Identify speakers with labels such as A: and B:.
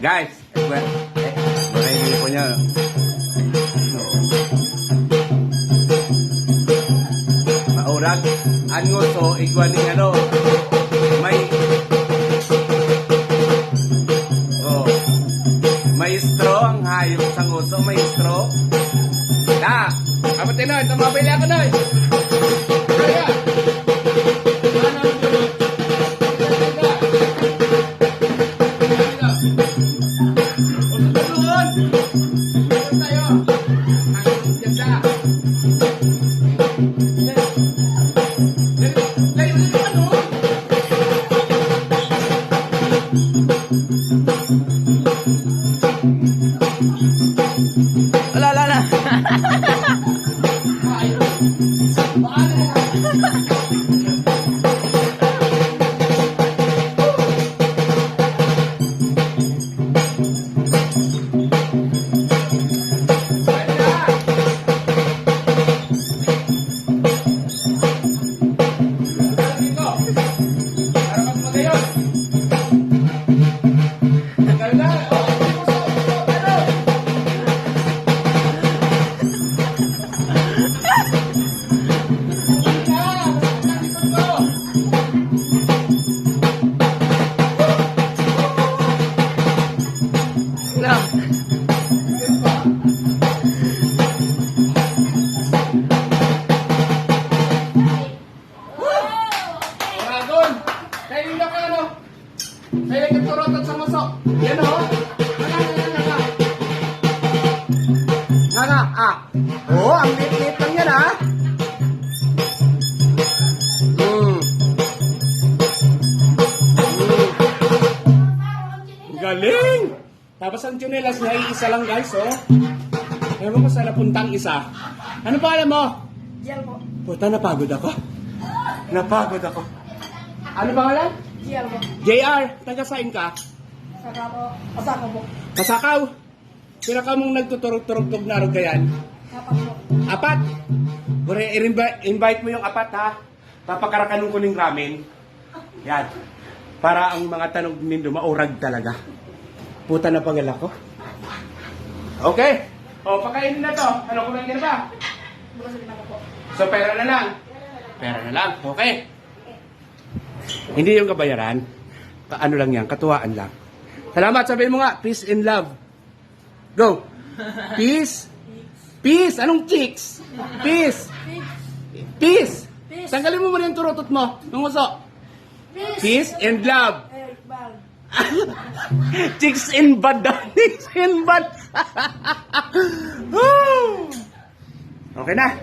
A: Guys, hindi po niya. Maurag, ang nguso, igwaning ano, may, may straw, ang hayop sa nguso, may straw. Da, kapatin na, tumabili ako na. Kaya,
B: Wala.
A: Saya keturutan sama sok. Yan o. Nga. Oh, ang lit-lit lang yan ha. Galing! Tapos ang tunelas niya ay isa lang guys oh. Ewan ko sa napuntang isa. Ano pa alam mo?
C: Jial po.
A: Puta, napagod ako. Ano pangalan?
C: Jial po.
A: JR, taga-sain ka?
C: Saka po. Pasaka po.
A: Kasakaw. Pinaka mong nagtuturog-turog-tog na rin kayan.
C: Kapak po.
A: Apat. Bure, invite mo yung apat ha. Papakarakanong ko ng ramen. Yan. Para ang mga tanong nindo maurag talaga. Puta na pangal ako. Okay. O, pakainin na to. Ano kumain ka na ba?
C: Bukas ulit ako po.
A: So, pera na lang. Okay. Hindi yung kabayaran. Ano lang yan, katuwaan lang. Salamat, sabihin mo nga, peace and love. Go. Peace. Anong chicks? Peace. Tanggalin mo muna yung turutot mo. Nung uso. Peace and love.
C: Bal.
A: Chicks in bad daw. Chicks in bad. Okay na.